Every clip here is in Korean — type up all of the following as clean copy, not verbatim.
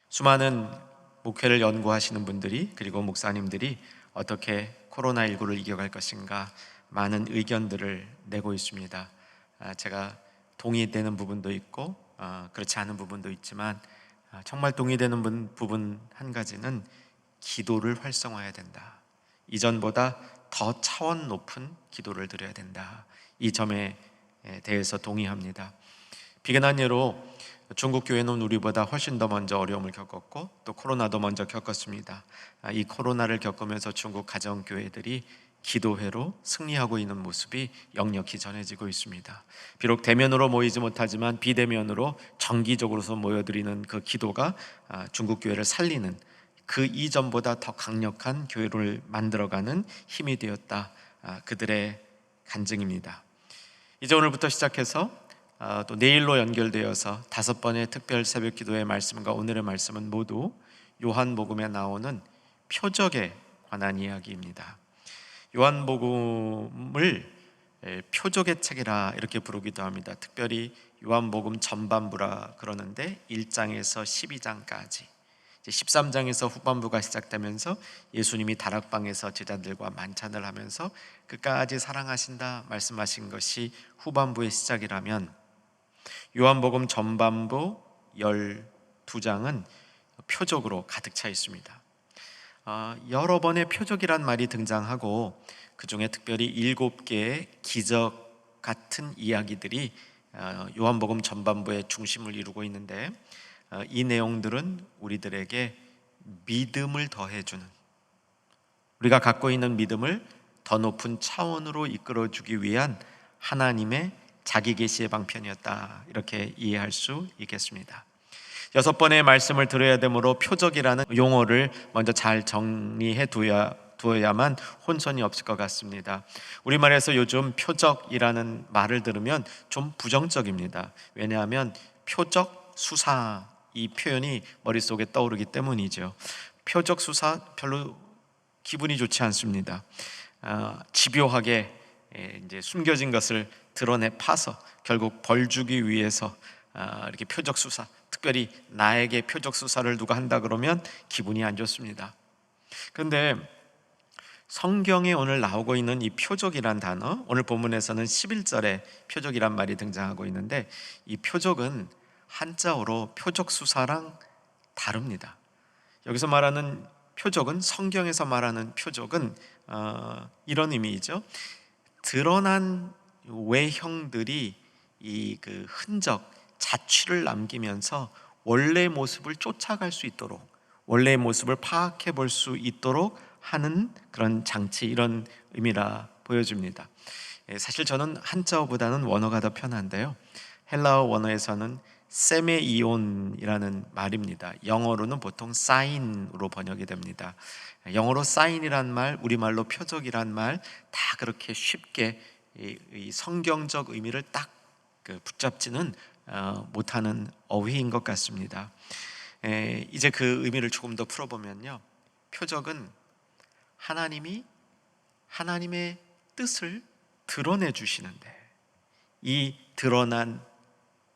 수많은 목회를 연구하시는 분들이, 그리고 목사님들이 어떻게 코로나19를 이겨갈 것인가 많은 의견들을 내고 있습니다. 제가 동의되는 부분도 있고 그렇지 않은 부분도 있지만, 정말 동의되는 부분 한 가지는 기도를 활성화해야 된다. 이전보다 더 차원 높은 기도를 드려야 된다. 이 점에 대해서 동의합니다. 비근한 예로 중국 교회는 우리보다 훨씬 더 먼저 어려움을 겪었고, 또 코로나도 먼저 겪었습니다. 이 코로나를 겪으면서 중국 가정교회들이 기도회로 승리하고 있는 모습이 역력히 전해지고 있습니다. 비록 대면으로 모이지 못하지만 비대면으로 정기적으로서 모여드리는 그 기도가 중국 교회를 살리는, 그 이전보다 더 강력한 교회를 만들어가는 힘이 되었다. 그들의 간증입니다. 이제 오늘부터 시작해서 또 내일로 연결되어서 5번의 특별 새벽 기도의 말씀과 오늘의 말씀은 모두 요한복음에 나오는 표적에 관한 이야기입니다. 요한복음을 표적의 책이라 이렇게 부르기도 합니다. 특별히 요한복음 전반부라 그러는데 1장에서 12장까지, 13장에서 후반부가 시작되면서 예수님이 다락방에서 제자들과 만찬을 하면서 끝까지 사랑하신다 말씀하신 것이 후반부의 시작이라면, 요한복음 전반부 12장은 표적으로 가득 차 있습니다. 여러 번의 표적이란 말이 등장하고, 그 중에 특별히 7개의 기적 같은 이야기들이 요한복음 전반부의 중심을 이루고 있는데, 이 내용들은 우리들에게 믿음을 더해주는, 우리가 갖고 있는 믿음을 더 높은 차원으로 이끌어주기 위한 하나님의 자기 계시의 방편이었다, 이렇게 이해할 수 있겠습니다. 6번의 말씀을 들어야 되므로 표적이라는 용어를 먼저 잘 정리해 두어야만 혼선이 없을 것 같습니다. 우리말에서 요즘 표적이라는 말을 들으면 좀 부정적입니다. 왜냐하면 표적 수사, 이 표현이 머릿속에 떠오르기 때문이죠. 표적 수사 별로 기분이 좋지 않습니다. 집요하게 이제 숨겨진 것을 드러내 파서 결국 벌 주기 위해서 이렇게 표적 수사, 특별히 나에게 표적 수사를 누가 한다 그러면 기분이 안 좋습니다. 그런데 성경에 오늘 나오고 있는 이 표적이란 단어, 오늘 본문에서는 11절에 표적이란 말이 등장하고 있는데, 이 표적은 한자어로 표적 수사랑 다릅니다. 여기서 말하는 표적은, 성경에서 말하는 표적은 이런 의미이죠. 드러난 외형들이 이 그 흔적, 자취를 남기면서 원래의 모습을 쫓아갈 수 있도록, 원래의 모습을 파악해 볼 수 있도록 하는 그런 장치, 이런 의미라 보여집니다. 사실 저는 한자어보다는 원어가 더 편한데요, 헬라어 원어에서는 세메이온이라는 말입니다. 영어로는 보통 사인으로 번역이 됩니다. 영어로 사인이란 말, 우리말로 표적이란 말, 다 그렇게 쉽게 이 성경적 의미를 딱 붙잡지는 못하는 어휘인 것 같습니다. 이제 그 의미를 조금 더 풀어보면요, 표적은 하나님이 하나님의 뜻을 드러내 주시는데, 이 드러난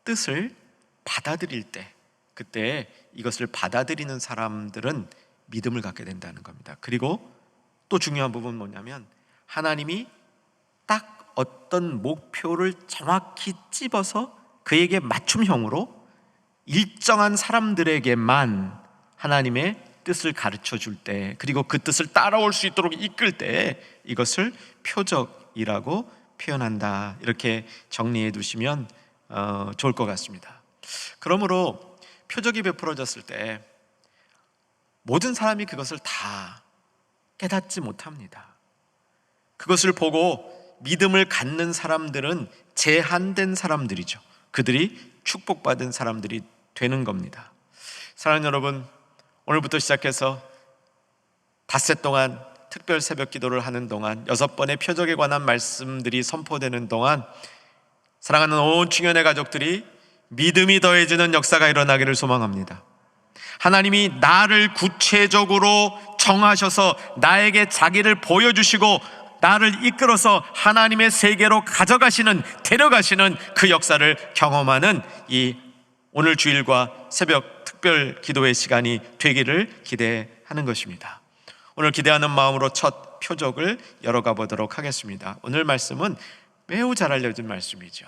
뜻을 받아들일 때, 그때 이것을 받아들이는 사람들은 믿음을 갖게 된다는 겁니다. 그리고 또 중요한 부분은 뭐냐면, 하나님이 딱 어떤 목표를 정확히 찝어서 그에게 맞춤형으로 일정한 사람들에게만 하나님의 뜻을 가르쳐 줄 때, 그리고 그 뜻을 따라올 수 있도록 이끌 때, 이것을 표적이라고 표현한다, 이렇게 정리해 두시면 좋을 것 같습니다. 그러므로 표적이 베풀어졌을 때 모든 사람이 그것을 다 깨닫지 못합니다. 그것을 보고 믿음을 갖는 사람들은 제한된 사람들이죠. 그들이 축복받은 사람들이 되는 겁니다. 사랑하는 여러분, 오늘부터 시작해서 닷새 동안 특별 새벽 기도를 하는 동안, 6번의 표적에 관한 말씀들이 선포되는 동안, 사랑하는 온 충현의 가족들이 믿음이 더해지는 역사가 일어나기를 소망합니다. 하나님이 나를 구체적으로 정하셔서 나에게 자기를 보여주시고 나를 이끌어서 하나님의 세계로 가져가시는, 데려가시는 그 역사를 경험하는 이 오늘 주일과 새벽 특별 기도의 시간이 되기를 기대하는 것입니다. 오늘 기대하는 마음으로 첫 표적을 열어가 보도록 하겠습니다. 오늘 말씀은 매우 잘 알려진 말씀이죠.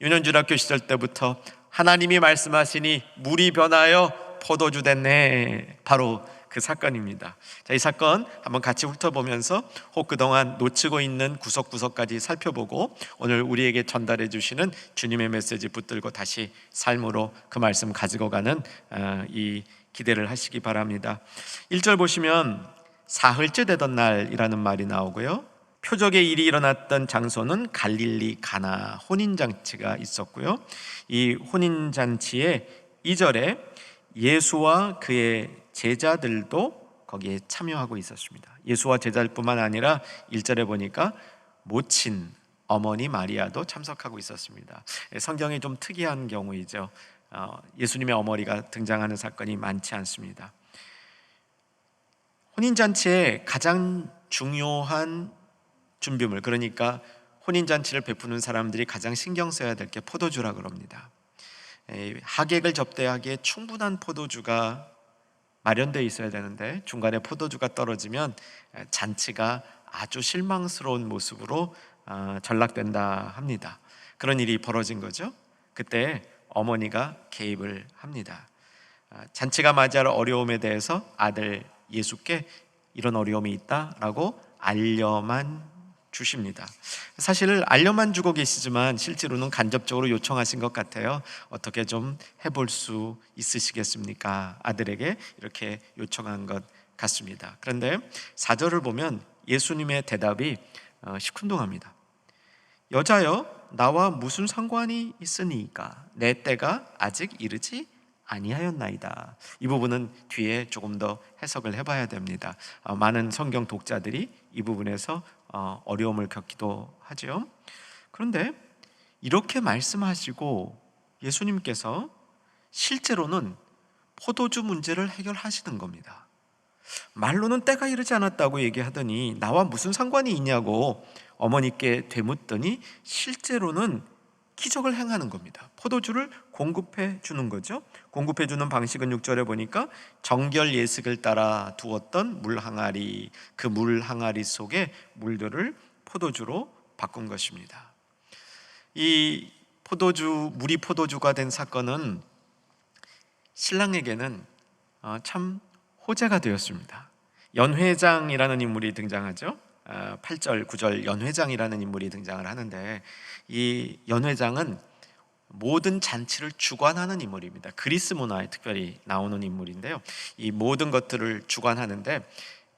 유년중학교 시절 때부터 하나님이 말씀하시니 물이 변하여 포도주 됐네, 바로 그 사건입니다. 자, 이 사건 한번 같이 훑어보면서 혹 그동안 놓치고 있는 구석구석까지 살펴보고 오늘 우리에게 전달해 주시는 주님의 메시지 붙들고 다시 삶으로 그 말씀 가지고 가는 이 기대를 하시기 바랍니다. 1절 보시면 사흘째 되던 날이라는 말이 나오고요, 표적의 일이 일어났던 장소는 갈릴리 가나 혼인잔치가 있었고요, 이 혼인잔치의 2절에 예수와 그의 제자들도 거기에 참여하고 있었습니다. 예수와 제자들뿐만 아니라 1절에 보니까 모친 어머니 마리아도 참석하고 있었습니다. 성경이 좀 특이한 경우이죠. 예수님의 어머니가 등장하는 사건이 많지 않습니다. 혼인잔치의 가장 중요한 준비물, 그러니까 혼인잔치를 베푸는 사람들이 가장 신경 써야 될 게 포도주라고 합니다. 하객을 접대하기에 충분한 포도주가 마련되어 있어야 되는데 중간에 포도주가 떨어지면 잔치가 아주 실망스러운 모습으로 전락된다 합니다. 그런 일이 벌어진 거죠. 그때 어머니가 개입을 합니다. 잔치가 맞이할 어려움에 대해서 아들 예수께 이런 어려움이 있다라고 알려만 주십니다. 사실 알려만 주고 계시지만 실제로는 간접적으로 요청하신 것 같아요. 어떻게 좀 해볼 수 있으시겠습니까? 아들에게 이렇게 요청한 것 같습니다. 그런데 4절을 보면 예수님의 대답이 시큰둥합니다. 여자여, 나와 무슨 상관이 있으니까? 내 때가 아직 이르지 아니하였나이다. 이 부분은 뒤에 조금 더 해석을 해봐야 됩니다. 많은 성경 독자들이 이 부분에서 어려움을 겪기도 하죠. 그런데 이렇게 말씀하시고 예수님께서 실제로는 포도주 문제를 해결하시는 겁니다. 말로는 때가 이르지 않았다고 얘기하더니 나와 무슨 상관이 있냐고 어머니께 되묻더니 실제로는 기적을 행하는 겁니다. 포도주를 공급해 주는 거죠. 공급해 주는 방식은 6절에 보니까 정결 예식을 따라 두었던 물 항아리, 그 물 항아리 속에 물들을 포도주로 바꾼 것입니다. 이 포도주, 물이 포도주가 된 사건은 신랑에게는 참 호재가 되었습니다. 연회장이라는 인물이 등장하죠. 8절, 9절 연회장이라는 인물이 등장을 하는데 이 연회장은 모든 잔치를 주관하는 인물입니다. 그리스 문화에 특별히 나오는 인물인데요, 이 모든 것들을 주관하는데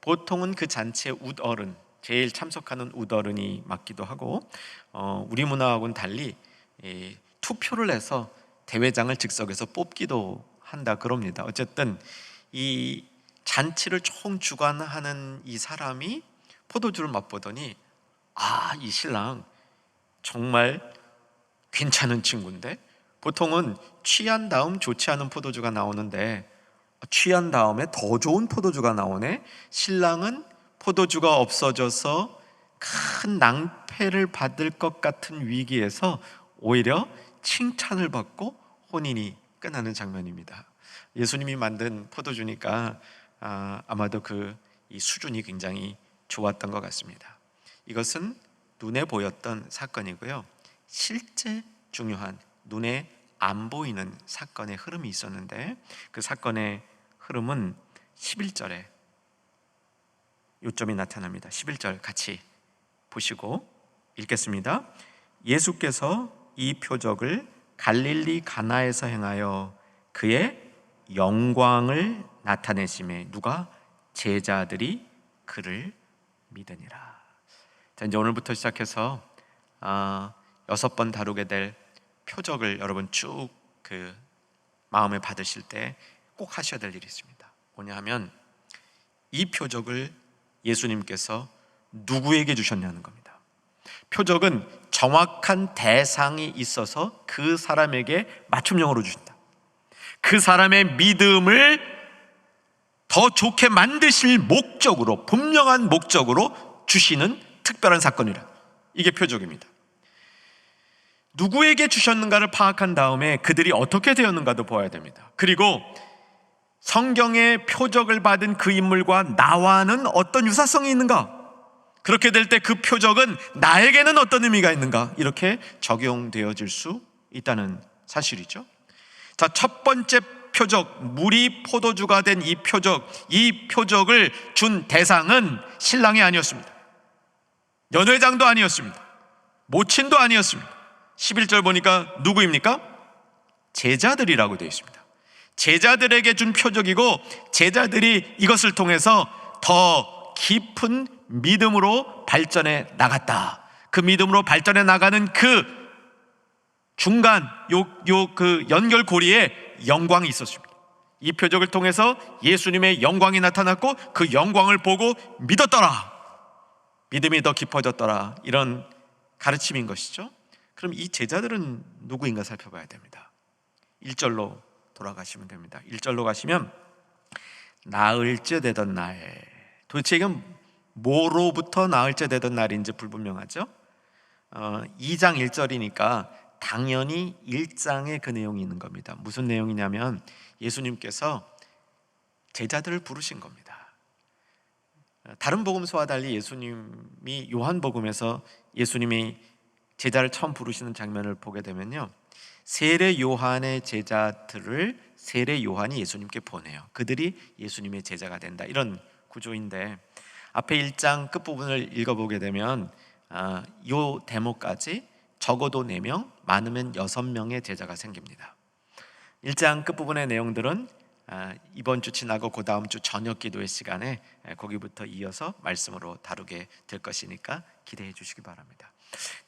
보통은 그 잔치의 웃어른, 제일 참석하는 웃어른이 맡기도 하고 우리 문화하고는 달리 투표를 해서 대회장을 즉석에서 뽑기도 한다 그럽니다. 어쨌든 이 잔치를 총 주관하는 이 사람이 포도주를 맛보더니 이 신랑 정말 괜찮은 친구인데, 보통은 취한 다음 좋지 않은 포도주가 나오는데 취한 다음에 더 좋은 포도주가 나오네. 신랑은 포도주가 없어져서 큰 낭패를 받을 것 같은 위기에서 오히려 칭찬을 받고 혼인이 끝나는 장면입니다. 예수님이 만든 포도주니까 아마도 이 수준이 굉장히 좋았던 것 같습니다. 이것은 눈에 보였던 사건이고요, 실제 중요한 눈에 안 보이는 사건의 흐름이 있었는데 그 사건의 흐름은 11절에 요점이 나타납니다. 11절 같이 보시고 읽겠습니다. 예수께서 이 표적을 갈릴리 가나에서 행하여 그의 영광을 나타내심에 누가? 제자들이 그를 믿으니라. 자, 이제 오늘부터 시작해서 6번 다루게 될 표적을 여러분 쭉 마음에 받으실 때 꼭 하셔야 될 일이 있습니다. 뭐냐 하면 이 표적을 예수님께서 누구에게 주셨냐는 겁니다. 표적은 정확한 대상이 있어서 그 사람에게 맞춤형으로 주신다. 그 사람의 믿음을 더 좋게 만드실 목적으로, 분명한 목적으로 주시는 특별한 사건이라. 이게 표적입니다. 누구에게 주셨는가를 파악한 다음에 그들이 어떻게 되었는가도 보아야 됩니다. 그리고 성경의 표적을 받은 그 인물과 나와는 어떤 유사성이 있는가? 그렇게 될 때 그 표적은 나에게는 어떤 의미가 있는가? 이렇게 적용되어질 수 있다는 사실이죠. 자, 첫 번째 표적, 물이 포도주가 된 이 표적을 준 대상은 신랑이 아니었습니다. 연회장도 아니었습니다. 모친도 아니었습니다. 11절 보니까 누구입니까? 제자들이라고 되어 있습니다. 제자들에게 준 표적이고, 제자들이 이것을 통해서 더 깊은 믿음으로 발전해 나갔다. 그 믿음으로 발전해 나가는 그 중간 그 연결고리에 영광이 있었습니다. 이 표적을 통해서 예수님의 영광이 나타났고, 그 영광을 보고 믿었더라, 믿음이 더 깊어졌더라, 이런 가르침인 것이죠. 그럼 이 제자들은 누구인가 살펴봐야 됩니다. 1절로 돌아가시면 됩니다. 1절로 가시면 나흘째 되던 날, 도대체 이건 뭐로부터 나흘째 되던 날인지 불분명하죠. 2장 1절이니까 당연히 1장에 그 내용이 있는 겁니다. 무슨 내용이냐면 예수님께서 제자들을 부르신 겁니다. 다른 복음서와 달리 예수님이 요한복음에서 예수님이 제자를 처음 부르시는 장면을 보게 되면요, 세례 요한의 제자들을 세례 요한이 예수님께 보내요. 그들이 예수님의 제자가 된다, 이런 구조인데, 앞에 1장 끝부분을 읽어보게 되면 이 대목까지 적어도 4명, 많으면 6명의 제자가 생깁니다. 1장 끝부분의 내용들은 이번 주 지나고 그 다음 주 저녁 기도의 시간에 거기부터 이어서 말씀으로 다루게 될 것이니까 기대해 주시기 바랍니다.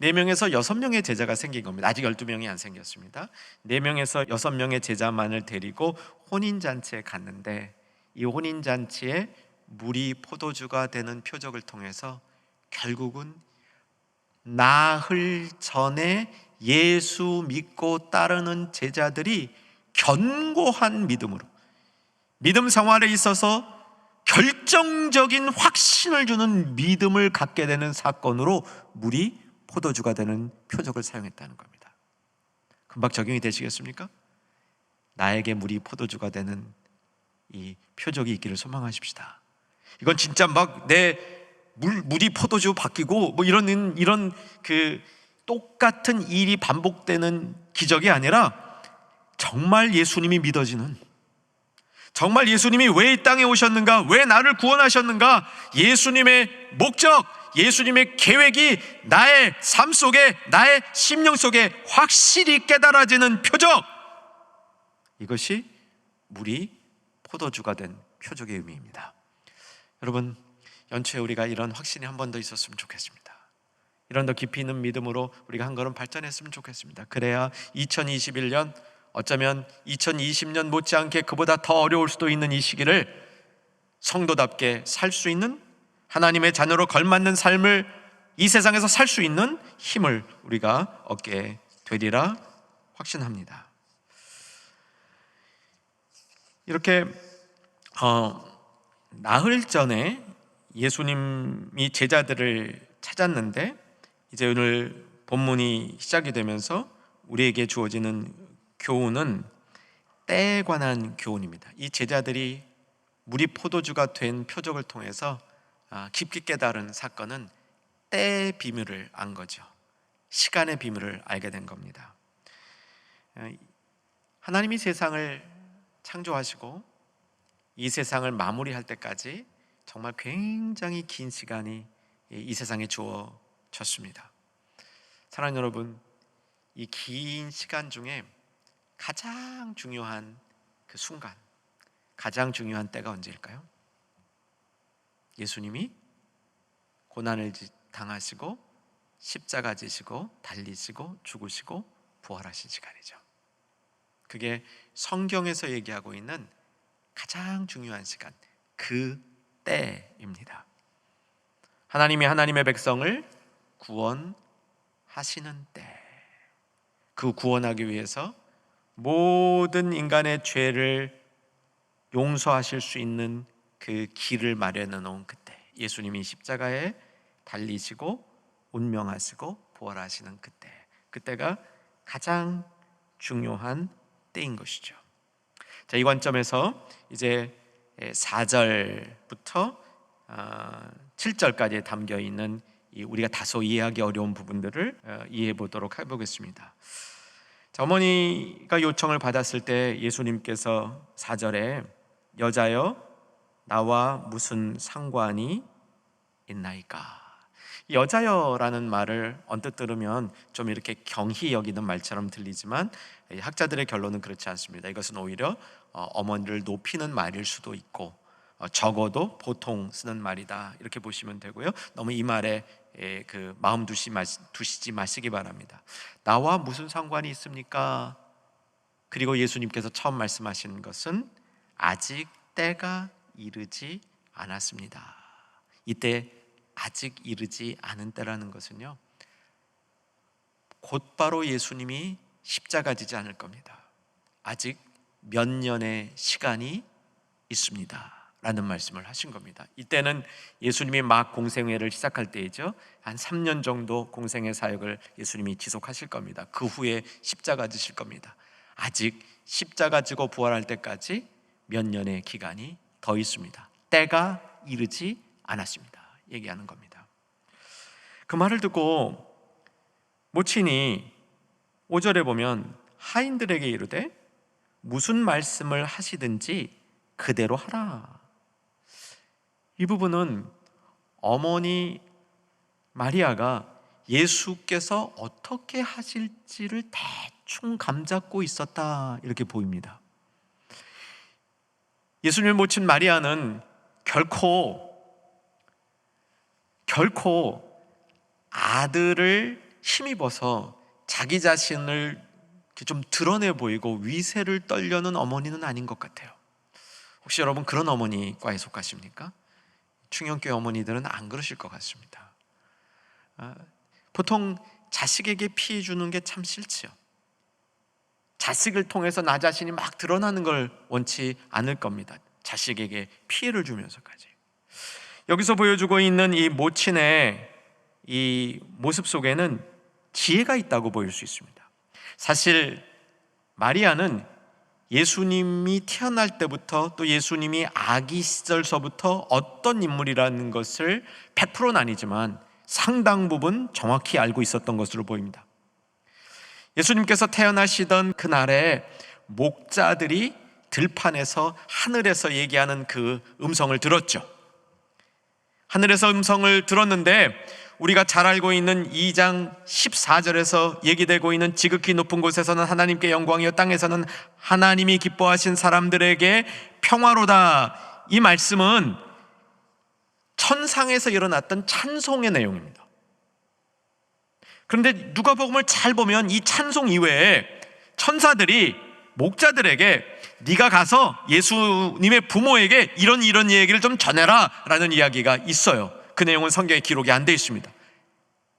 4명에서 6명의 제자가 생긴 겁니다. 아직 12명이 안 생겼습니다. 4명에서 6명의 제자만을 데리고 혼인잔치에 갔는데, 이 혼인잔치에 물이 포도주가 되는 표적을 통해서 결국은 나흘 전에 예수 믿고 따르는 제자들이 견고한 믿음으로, 믿음 생활에 있어서 결정적인 확신을 주는 믿음을 갖게 되는 사건으로 물이 포도주가 되는 표적을 사용했다는 겁니다. 금방 적용이 되시겠습니까? 나에게 물이 포도주가 되는 이 표적이 있기를 소망하십시다. 이건 진짜 막 내 물이 포도주 바뀌고 뭐 이런 그 똑같은 일이 반복되는 기적이 아니라, 정말 예수님이 믿어지는, 정말 예수님이 왜 이 땅에 오셨는가, 왜 나를 구원하셨는가, 예수님의 목적, 예수님의 계획이 나의 삶 속에, 나의 심령 속에 확실히 깨달아지는 표적, 이것이 물이 포도주가 된 표적의 의미입니다. 여러분, 연초에 우리가 이런 확신이 한 번 더 있었으면 좋겠습니다. 이런 더 깊이 있는 믿음으로 우리가 한 걸음 발전했으면 좋겠습니다. 그래야 2021년, 어쩌면 2020년 못지않게 그보다 더 어려울 수도 있는 이 시기를 성도답게 살 수 있는, 하나님의 자녀로 걸맞는 삶을 이 세상에서 살 수 있는 힘을 우리가 얻게 되리라 확신합니다. 이렇게 나흘 전에 예수님이 제자들을 찾았는데, 이제 오늘 본문이 시작이 되면서 우리에게 주어지는 교훈은 때에 관한 교훈입니다. 이 제자들이 물이 포도주가 된 표적을 통해서 깊이 깨달은 사건은 때의 비밀을 안 거죠. 시간의 비밀을 알게 된 겁니다. 하나님이 세상을 창조하시고 이 세상을 마무리할 때까지 정말 굉장히 긴 시간이 이 세상에 주어졌습니다. 사랑하는 여러분, 이 긴 시간 중에 가장 중요한 그 순간, 가장 중요한 때가 언제일까요? 예수님이 고난을 당하시고 십자가 지시고 달리시고 죽으시고 부활하신 시간이죠. 그게 성경에서 얘기하고 있는 가장 중요한 시간, 그 때입니다. 하나님이 하나님의 백성을 구원하시는 때, 그 구원하기 위해서 모든 인간의 죄를 용서하실 수 있는 그 길을 마련해 놓은 그때, 예수님이 십자가에 달리시고 운명하시고 부활하시는 그때가 가장 중요한 때인 것이죠. 자, 이 관점에서 이제 4절부터 7절까지 담겨 있는 우리가 다소 이해하기 어려운 부분들을 이해해 보도록 해보겠습니다. 자, 어머니가 요청을 받았을 때 예수님께서 4절에 여자여 나와 무슨 상관이 있나이까. 여자여라는 말을 언뜻 들으면 좀 이렇게 경히 여기는 말처럼 들리지만 학자들의 결론은 그렇지 않습니다. 이것은 오히려 어머니를 높이는 말일 수도 있고 적어도 보통 쓰는 말이다 이렇게 보시면 되고요. 너무 이 말에 그 마음 두시지 마시기 바랍니다. 나와 무슨 상관이 있습니까? 그리고 예수님께서 처음 말씀하신 것은 아직 때가 이르지 않았습니다. 이때 아직 이르지 않은 때라는 것은요, 곧바로 예수님이 십자가 지지 않을 겁니다. 아직 몇 년의 시간이 있습니다 라는 말씀을 하신 겁니다. 이때는 예수님이 막 공생애를 시작할 때이죠. 한 3년 정도 공생애 사역을 예수님이 지속하실 겁니다. 그 후에 십자가 지실 겁니다. 아직 십자가 지고 부활할 때까지 몇 년의 기간이 더 있습니다. 때가 이르지 않았습니다 얘기하는 겁니다. 그 말을 듣고 모친이 5절에 보면 하인들에게 이르되 무슨 말씀을 하시든지 그대로 하라. 이 부분은 어머니 마리아가 예수께서 어떻게 하실지를 대충 감잡고 있었다 이렇게 보입니다. 예수님의 모친 마리아는 결코 아들을 힘입어서 자기 자신을 좀 드러내 보이고 위세를 떨려는 어머니는 아닌 것 같아요. 혹시 여러분 그런 어머니과에 속하십니까? 충영교회 어머니들은 안 그러실 것 같습니다. 보통 자식에게 피해 주는 게 참 싫지요. 자식을 통해서 나 자신이 막 드러나는 걸 원치 않을 겁니다. 자식에게 피해를 주면서까지. 여기서 보여주고 있는 이 모친의 이 모습 속에는 지혜가 있다고 보일 수 있습니다. 사실 마리아는 예수님이 태어날 때부터 또 예수님이 아기 시절서부터 어떤 인물이라는 것을 100%는 아니지만 상당 부분 정확히 알고 있었던 것으로 보입니다. 예수님께서 태어나시던 그날에 목자들이 들판에서 하늘에서 얘기하는 그 음성을 들었죠. 하늘에서 음성을 들었는데 우리가 잘 알고 있는 2장 14절에서 얘기되고 있는 지극히 높은 곳에서는 하나님께 영광이요 땅에서는 하나님이 기뻐하신 사람들에게 평화로다. 이 말씀은 천상에서 일어났던 찬송의 내용입니다. 그런데 누가복음을 잘 보면 이 찬송 이외에 천사들이 목자들에게 네가 가서 예수님의 부모에게 이런 얘기를 좀 전해라 라는 이야기가 있어요. 그 내용은 성경에 기록이 안 돼 있습니다.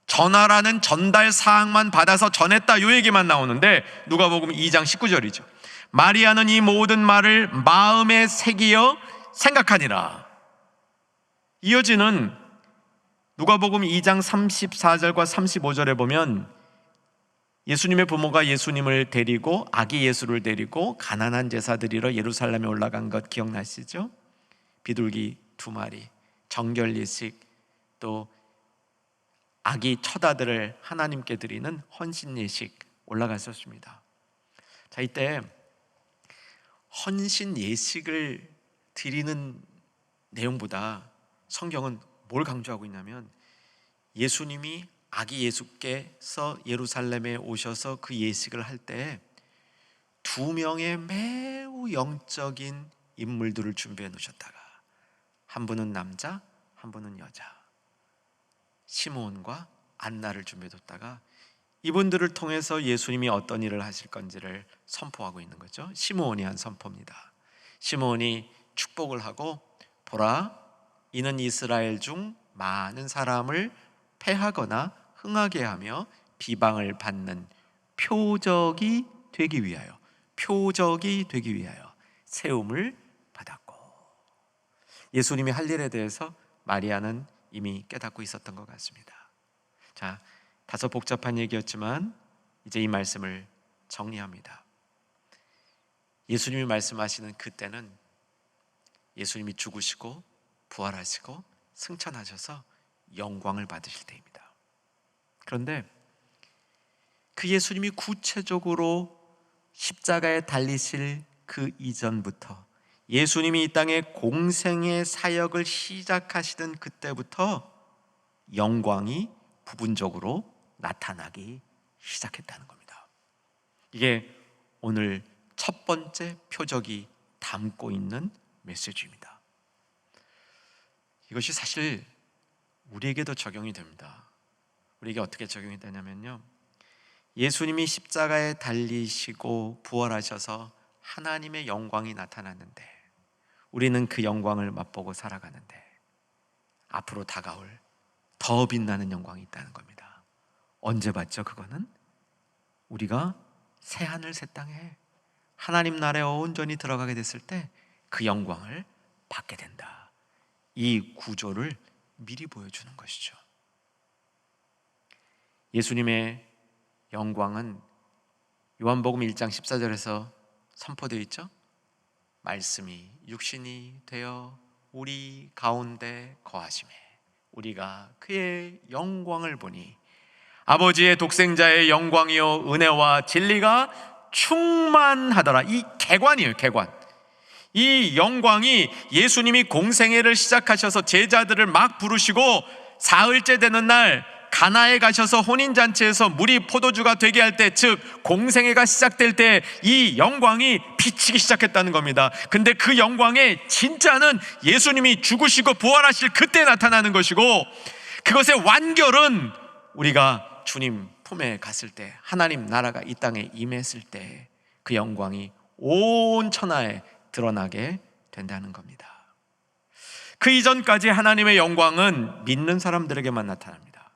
전하라는 전달 사항만 받아서 전했다 이 얘기만 나오는데 누가복음 2장 19절이죠. 마리아는 이 모든 말을 마음에 새기어 생각하니라. 이어지는 누가복음 2장 34절과 35절에 보면 예수님의 부모가 예수님을 데리고 아기 예수를 데리고 가난한 제사 드리러 예루살렘에 올라간 것 기억나시죠? 비둘기 2마리, 정결 예식, 또 아기 첫 아들을 하나님께 드리는 헌신 예식 올라갔었습니다. 자, 이때 헌신 예식을 드리는 내용보다 성경은 뭘 강조하고 있냐면 예수님이 아기 예수께서 예루살렘에 오셔서 그 예식을 할 때 2명의 매우 영적인 인물들을 준비해 놓으셨다가 한 분은 남자, 한 분은 여자, 시므온과 안나를 준비해 뒀다가 이분들을 통해서 예수님이 어떤 일을 하실 건지를 선포하고 있는 거죠. 시므온이 한 선포입니다. 시므온이 축복을 하고 보라, 이는 이스라엘 중 많은 사람을 패하거나 흥하게 하며 비방을 받는 표적이 되기 위하여 세움을 받았고, 예수님이 할 일에 대해서 마리아는 이미 깨닫고 있었던 것 같습니다. 자, 다소 복잡한 얘기였지만 이제 이 말씀을 정리합니다. 예수님이 말씀하시는 그때는 예수님이 죽으시고 부활하시고 승천하셔서 영광을 받으실 때입니다. 그런데 그 예수님이 구체적으로 십자가에 달리실 그 이전부터, 예수님이 이 땅에 공생의 사역을 시작하시던 그때부터 영광이 부분적으로 나타나기 시작했다는 겁니다. 이게 오늘 첫 번째 표적이 담고 있는 메시지입니다. 이것이 사실 우리에게도 적용이 됩니다. 우리에게 어떻게 적용이 되냐면요, 예수님이 십자가에 달리시고 부활하셔서 하나님의 영광이 나타났는데 우리는 그 영광을 맛보고 살아가는데 앞으로 다가올 더 빛나는 영광이 있다는 겁니다. 언제 봤죠? 그거는 우리가 새하늘 새 땅에 하나님 나라에 온전히 들어가게 됐을 때 그 영광을 받게 된다. 이 구조를 미리 보여주는 것이죠. 예수님의 영광은 요한복음 1장 14절에서 선포되어 있죠. 말씀이 육신이 되어 우리 가운데 거하심에 우리가 그의 영광을 보니 아버지의 독생자의 영광이요 은혜와 진리가 충만하더라. 이 개관이에요, 개관. 이 영광이 예수님이 공생애를 시작하셔서 제자들을 막 부르시고 사흘째 되는 날 가나에 가셔서 혼인잔치에서 물이 포도주가 되게 할 때, 즉 공생애가 시작될 때 이 영광이 비치기 시작했다는 겁니다. 근데 그 영광의 진짜는 예수님이 죽으시고 부활하실 그때 나타나는 것이고, 그것의 완결은 우리가 주님 품에 갔을 때, 하나님 나라가 이 땅에 임했을 때 그 영광이 온 천하에 드러나게 된다는 겁니다. 그 이전까지 하나님의 영광은 믿는 사람들에게만 나타납니다.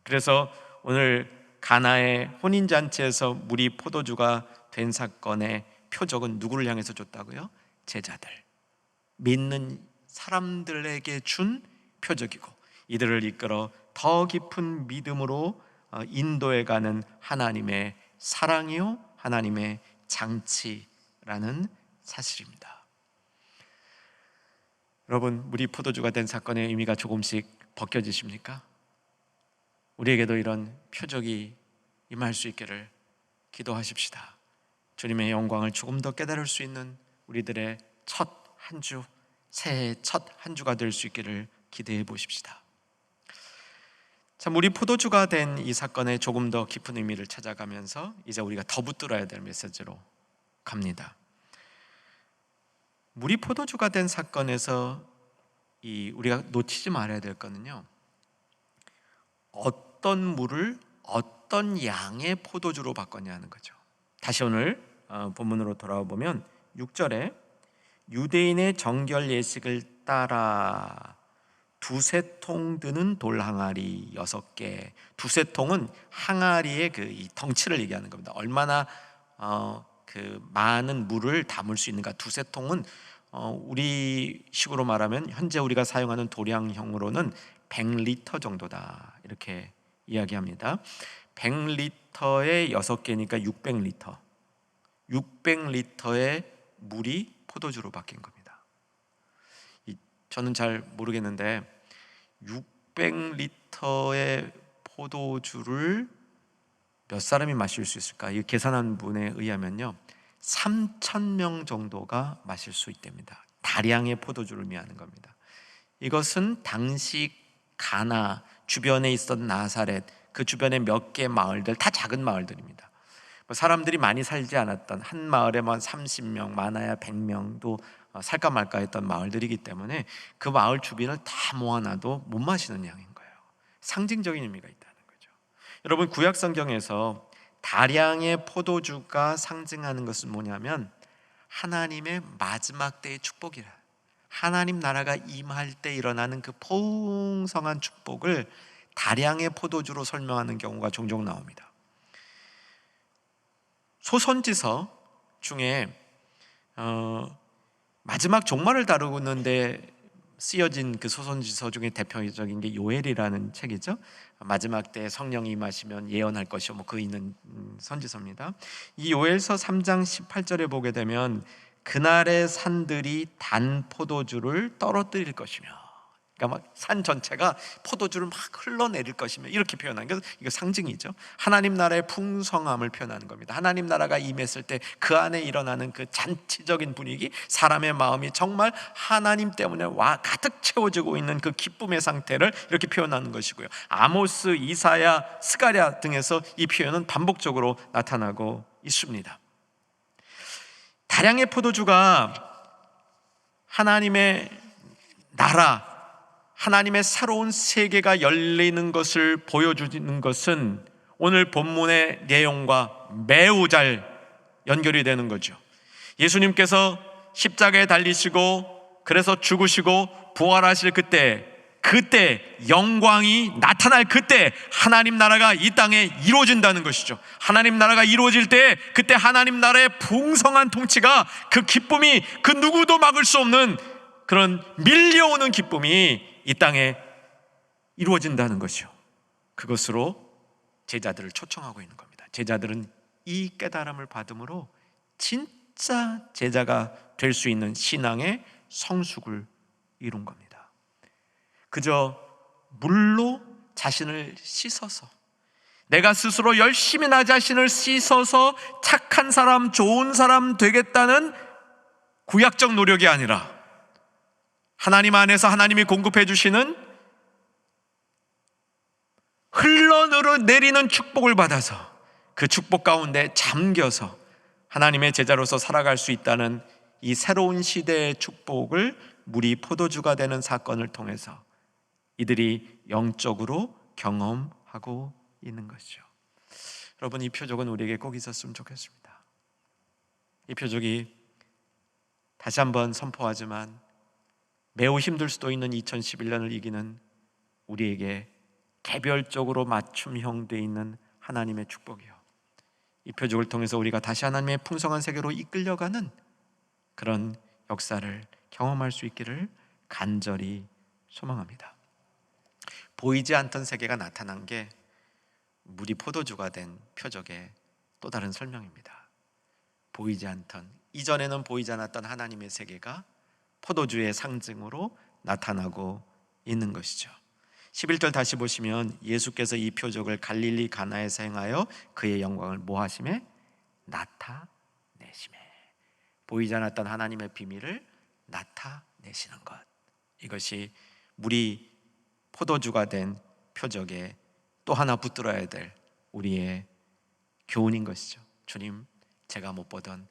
그래서 오늘 가나의 혼인잔치에서 물이 포도주가 된 사건의 표적은 누구를 향해서 줬다고요? 제자들, 믿는 사람들에게 준 표적이고, 이들을 이끌어 더 깊은 믿음으로 인도해가는 하나님의 사랑이요 하나님의 장치라는 사실입니다. 여러분, 물이 포도주가 된 사건의 의미가 조금씩 벗겨지십니까? 우리에게도 이런 표적이 임할 수 있기를 기도하십시다. 주님의 영광을 조금 더 깨달을 수 있는 우리들의 첫 한 주, 새해 첫 한 주가 될 수 있기를 기대해 보십시다. 자, 물이 포도주가 된 이 사건의 조금 더 깊은 의미를 찾아가면서 이제 우리가 더 붙들어야 될 메시지로 갑니다. 물이 포도주가 된 사건에서 우리가 놓치지 말아야 될 거는요, 어떤 물을 어떤 양의 포도주로 바꿨냐는 거죠. 다시 오늘 본문으로 돌아와 보면 6절에 유대인의 정결 예식을 따라 두세 통 드는 돌 항아리 6개. 두세 통은 항아리의 이 덩치를 얘기하는 겁니다. 얼마나 그 많은 물을 담을 수 있는가. 두세 통은 우리 식으로 말하면 현재 우리가 사용하는 도량형으로는 100리터 정도다, 이렇게 이야기합니다. 100리터에 6개니까 600리터. 600리터의 물이 포도주로 바뀐 겁니다. 저는 잘 모르겠는데 600리터의 포도주를 몇 사람이 마실 수 있을까? 이 계산한 분에 의하면요, 3,000명 정도가 마실 수 있답니다. 다량의 포도주를 의미하는 겁니다. 이것은 당시 가나 주변에 있었던 나사렛, 그 주변에 몇 개 마을들, 다 작은 마을들입니다. 사람들이 많이 살지 않았던, 한 마을에만 30명, 많아야 100명도 살까 말까 했던 마을들이기 때문에 그 마을 주변을 다 모아놔도 못 마시는 양인 거예요. 상징적인 의미가 있다는 거죠. 여러분, 구약 성경에서 다량의 포도주가 상징하는 것은 뭐냐면 하나님의 마지막 때의 축복이라, 하나님 나라가 임할 때 일어나는 그 풍성한 축복을 다량의 포도주로 설명하는 경우가 종종 나옵니다. 소선지서 중에 마지막 종말을 다루는데 쓰여진 그 소선지서 중에 대표적인 게 요엘이라는 책이죠. 마지막 때 성령이 임하시면 예언할 것이요 그 있는 선지서입니다. 이 요엘서 3장 18절에 보게 되면 그날의 산들이 단 포도주를 떨어뜨릴 것이며, 그러니까 막 산 전체가 포도주를 막 흘러내릴 것이며 이렇게 표현한 게 이거 상징이죠. 하나님 나라의 풍성함을 표현하는 겁니다. 하나님 나라가 임했을 때 그 안에 일어나는 그 잔치적인 분위기, 사람의 마음이 정말 하나님 때문에 가득 채워지고 있는 그 기쁨의 상태를 이렇게 표현하는 것이고요. 아모스, 이사야, 스가랴 등에서 이 표현은 반복적으로 나타나고 있습니다. 다량의 포도주가 하나님의 나라, 하나님의 새로운 세계가 열리는 것을 보여주는 것은 오늘 본문의 내용과 매우 잘 연결이 되는 거죠. 예수님께서 십자가에 달리시고 그래서 죽으시고 부활하실 그때 영광이 나타날 그때 하나님 나라가 이 땅에 이루어진다는 것이죠. 하나님 나라가 이루어질 때 그때 하나님 나라의 풍성한 통치가, 그 기쁨이, 그 누구도 막을 수 없는 그런 밀려오는 기쁨이 이 땅에 이루어진다는 것이요. 그것으로 제자들을 초청하고 있는 겁니다. 제자들은 이 깨달음을 받음으로 진짜 제자가 될 수 있는 신앙의 성숙을 이룬 겁니다. 그저 물로 자신을 씻어서, 내가 스스로 열심히 나 자신을 씻어서 착한 사람, 좋은 사람 되겠다는 구약적 노력이 아니라 하나님 안에서 하나님이 공급해 주시는 흘러내리는 축복을 받아서 그 축복 가운데 잠겨서 하나님의 제자로서 살아갈 수 있다는 이 새로운 시대의 축복을 물이 포도주가 되는 사건을 통해서 이들이 영적으로 경험하고 있는 것이죠. 여러분, 이 표적은 우리에게 꼭 있었으면 좋겠습니다. 이 표적이 다시 한번 선포하지만 매우 힘들 수도 있는 2011년을 이기는 우리에게 개별적으로 맞춤형 되어 있는 하나님의 축복이요, 이 표적을 통해서 우리가 다시 하나님의 풍성한 세계로 이끌려가는 그런 역사를 경험할 수 있기를 간절히 소망합니다. 보이지 않던 세계가 나타난 게 물이 포도주가 된 표적의 또 다른 설명입니다. 보이지 않던, 이전에는 보이지 않았던 하나님의 세계가 포도주의 상징으로 나타나고 있는 것이죠. 11절 다시 보시면 예수께서 이 표적을 갈릴리 가나에서 행하여 그의 영광을 뭐 하심에? 나타내심에. 보이지 않았던 하나님의 비밀을 나타내시는 것, 이것이 물이 포도주가 된 표적에 또 하나 붙들어야 될 우리의 교훈인 것이죠. 주님, 제가 못 보던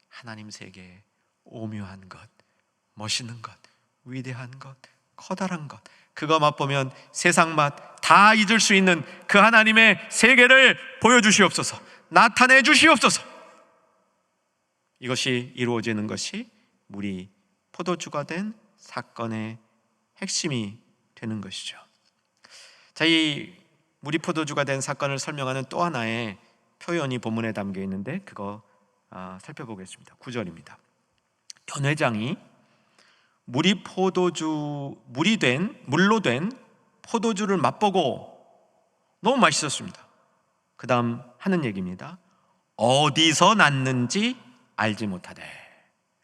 하나님 세계의 오묘한 것, 멋있는 것, 위대한 것, 커다란 것, 그거 맛보면 세상 맛 다 잊을 수 있는 그 하나님의 세계를 보여주시옵소서, 나타내 주시옵소서. 이것이 이루어지는 것이 물이 포도주가 된 사건의 핵심이 되는 것이죠. 자, 이 물이 포도주가 된 사건을 설명하는 또 하나의 표현이 본문에 담겨 있는데 그거 살펴보겠습니다. 9절입니다. 연회장이 물로 된 포도주를 맛보고 너무 맛있었습니다. 그 다음 하는 얘기입니다. 어디서 났는지 알지 못하되.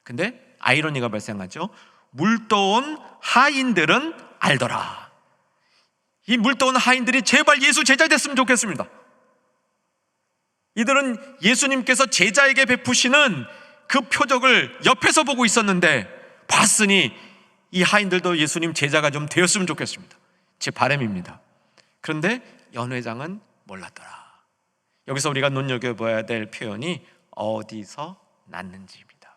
근데 아이러니가 발생하죠. 물떠온 하인들은 알더라. 이 물떠온 하인들이 제발 예수 제자 됐으면 좋겠습니다. 이들은 예수님께서 제자에게 베푸시는 그 표적을 옆에서 보고 있었는데 봤으니 이 하인들도 예수님 제자가 좀 되었으면 좋겠습니다. 제 바람입니다. 그런데 연회장은 몰랐더라. 여기서 우리가 눈여겨봐야 될 표현이 어디서 났는지입니다.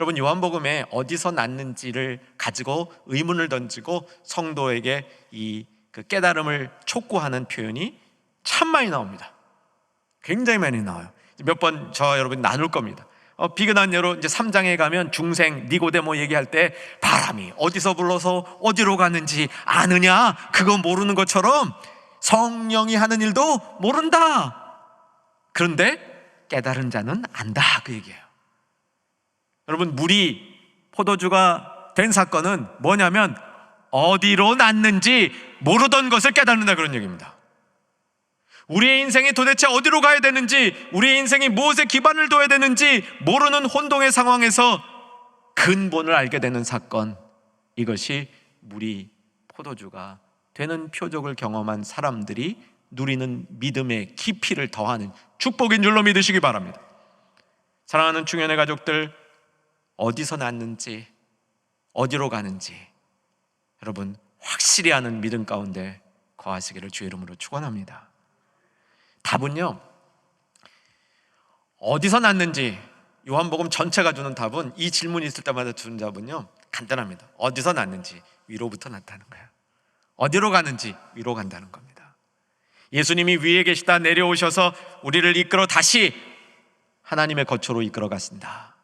여러분, 요한복음에 어디서 났는지를 가지고 의문을 던지고 성도에게 그 깨달음을 촉구하는 표현이 참 많이 나옵니다. 굉장히 많이 나와요. 몇 번 여러분 나눌 겁니다. 비근한 예로 이제 3장에 가면 중생 니고데모 얘기할 때 바람이 어디서 불러서 어디로 가는지 아느냐, 그거 모르는 것처럼 성령이 하는 일도 모른다. 그런데 깨달은 자는 안다, 그 얘기예요. 여러분, 물이 포도주가 된 사건은 뭐냐면 어디로 났는지 모르던 것을 깨닫는다, 그런 얘기입니다. 우리의 인생이 도대체 어디로 가야 되는지, 우리의 인생이 무엇에 기반을 둬야 되는지 모르는 혼동의 상황에서 근본을 알게 되는 사건, 이것이 물이 포도주가 되는 표적을 경험한 사람들이 누리는 믿음의 깊이를 더하는 축복인 줄로 믿으시기 바랍니다. 사랑하는 충현의 가족들, 어디서 났는지 어디로 가는지 여러분 확실히 아는 믿음 가운데 거하시기를 주의 이름으로 축원합니다. 답은요, 어디서 났는지 요한복음 전체가 주는 답은, 이 질문이 있을 때마다 주는 답은요 간단합니다. 어디서 났는지 위로부터 났다는 거예요. 어디로 가는지 위로 간다는 겁니다. 예수님이 위에 계시다 내려오셔서 우리를 이끌어 다시 하나님의 거처로 이끌어 가신다.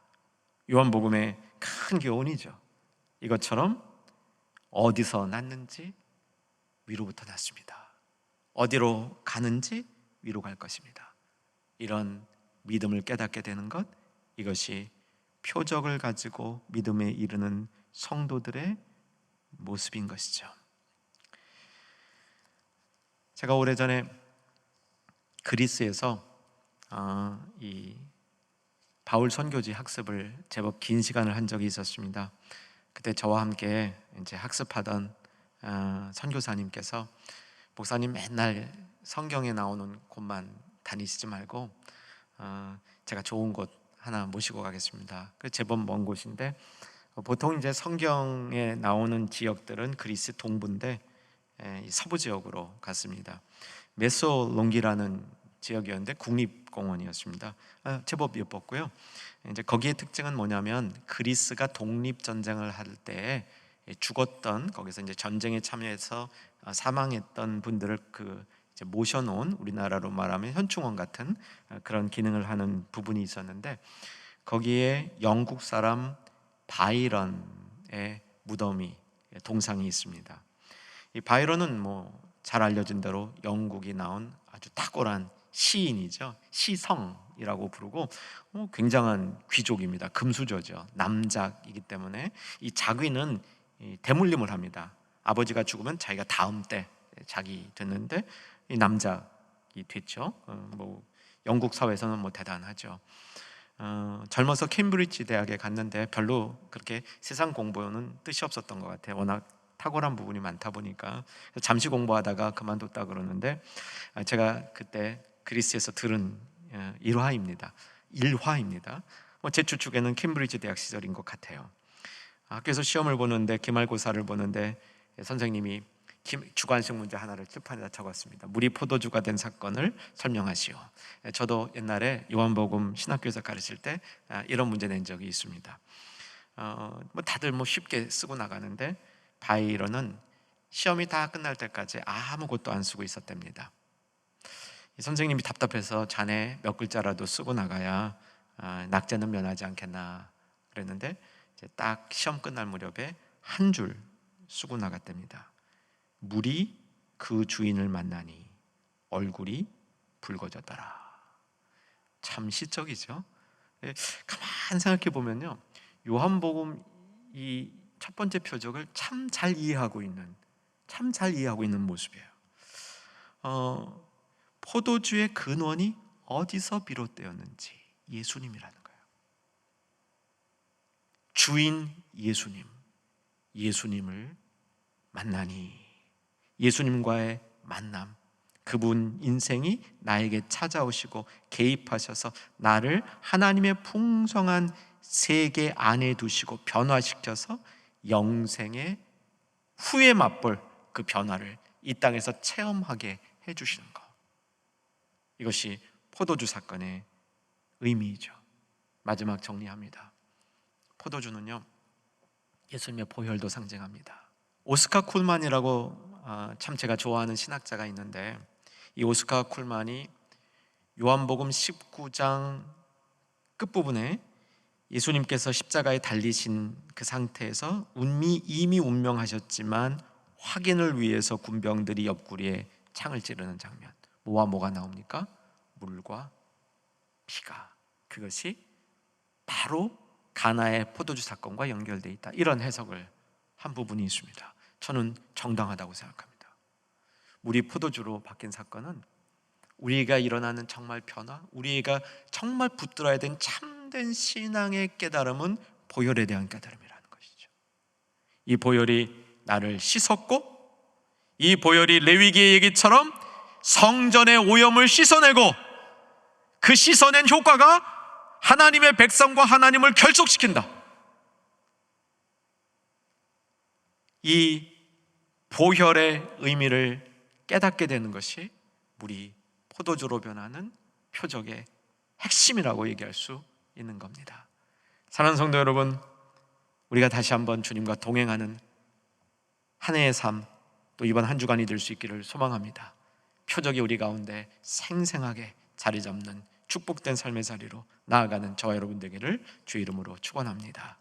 요한복음의 큰 교훈이죠. 이것처럼 어디서 났는지 위로부터 났습니다. 어디로 가는지 위로 갈 것입니다. 이런 믿음을 깨닫게 되는 것, 이것이 표적을 가지고 믿음에 이르는 성도들의 모습인 것이죠. 제가 오래전에 그리스에서 이 바울 선교지 학습을 제법 긴 시간을 한 적이 있었습니다. 그때 저와 함께 이제 학습하던 선교사님께서, 목사님 맨날 성경에 나오는 곳만 다니시지 말고 제가 좋은 곳 하나 모시고 가겠습니다. 그 제법 먼 곳인데, 보통 이제 성경에 나오는 지역들은 그리스 동부인데 서부 지역으로 갔습니다. 메소롱기라는 지역이었는데 국립공원이었습니다. 제법 예뻤고요. 이제 거기의 특징은 뭐냐면, 그리스가 독립 전쟁을 할 때 죽었던, 거기서 이제 전쟁에 참여해서 사망했던 분들을 이제 모셔놓은, 우리나라로 말하면 현충원 같은 그런 기능을 하는 부분이 있었는데, 거기에 영국 사람 바이런의 무덤이, 동상이 있습니다. 이 바이런은 뭐 잘 알려진 대로 영국이 나온 아주 탁월한 시인이죠. 시성이라고 부르고 굉장한 귀족입니다. 금수저죠. 남작이기 때문에 이 자귀는 대물림을 합니다. 아버지가 죽으면 자기가 다음 때 작이 됐는데 이 남작이 됐죠. 뭐 영국 사회에서는 뭐 대단하죠. 젊어서 케임브리지 대학에 갔는데 별로 그렇게 세상 공부는 뜻이 없었던 것 같아요. 워낙 탁월한 부분이 많다 보니까 잠시 공부하다가 그만뒀다 그러는데, 제가 그때 그리스에서 들은 일화입니다. 제 추측에는 캠브리지 대학 시절인 것 같아요. 학교에서 시험을 보는데, 기말고사를 보는데 선생님이 주관식 문제 하나를 칠판에다 적었습니다. 물이 포도주가 된 사건을 설명하시오. 저도 옛날에 요한복음 신학교에서 가르칠 때 이런 문제 낸 적이 있습니다. 뭐 다들 뭐 쉽게 쓰고 나가는데, 바이런은 시험이 다 끝날 때까지 아무것도 안 쓰고 있었답니다. 선생님이 답답해서 자네 몇 글자라도 쓰고 나가야 낙제는 면하지 않겠나 그랬는데, 이제 딱 시험 끝날 무렵에 한 줄 쓰고 나갔답니다. 물이 그 주인을 만나니 얼굴이 붉어졌더라. 참 시적이죠. 가만 생각해 보면요, 요한복음 이 첫 번째 표적을 참 잘 이해하고 있는 모습이에요. 포도주의 근원이 어디서 비롯되었는지 예수님이라는 거예요. 주인 예수님을 만나니, 예수님과의 만남, 그분 인생이 나에게 찾아오시고 개입하셔서 나를 하나님의 풍성한 세계 안에 두시고 변화시켜서 영생의 후에 맛볼 그 변화를 이 땅에서 체험하게 해주시는 것, 이것이 포도주 사건의 의미이죠. 마지막 정리합니다. 포도주는요, 예수님의 보혈도 상징합니다. 오스카 쿨만이라고 참 제가 좋아하는 신학자가 있는데, 이 오스카 쿨만이 요한복음 19장 끝부분에 예수님께서 십자가에 달리신 그 상태에서 이미 운명하셨지만 확인을 위해서 군병들이 옆구리에 창을 찌르는 장면, 뭐와 뭐가 나옵니까? 물과 피가. 그것이 바로 가나의 포도주 사건과 연결되어 있다, 이런 해석을 한 부분이 있습니다. 저는 정당하다고 생각합니다. 물이 포도주로 바뀐 사건은 우리가 일어나는 정말 변화, 우리가 정말 붙들어야 된 참된 신앙의 깨달음은 보혈에 대한 깨달음이라는 것이죠. 이 보혈이 나를 씻었고, 이 보혈이 레위기의 얘기처럼 성전의 오염을 씻어내고, 그 씻어낸 효과가 하나님의 백성과 하나님을 결속시킨다. 이 보혈의 의미를 깨닫게 되는 것이 물이 포도주로 변하는 표적의 핵심이라고 얘기할 수 있는 겁니다. 사랑하는 성도 여러분, 우리가 다시 한번 주님과 동행하는 한 해의 삶, 또 이번 한 주간이 될 수 있기를 소망합니다. 표적이 우리 가운데 생생하게 자리 잡는 축복된 삶의 자리로 나아가는 저와 여러분 되기를 주 이름으로 축원합니다.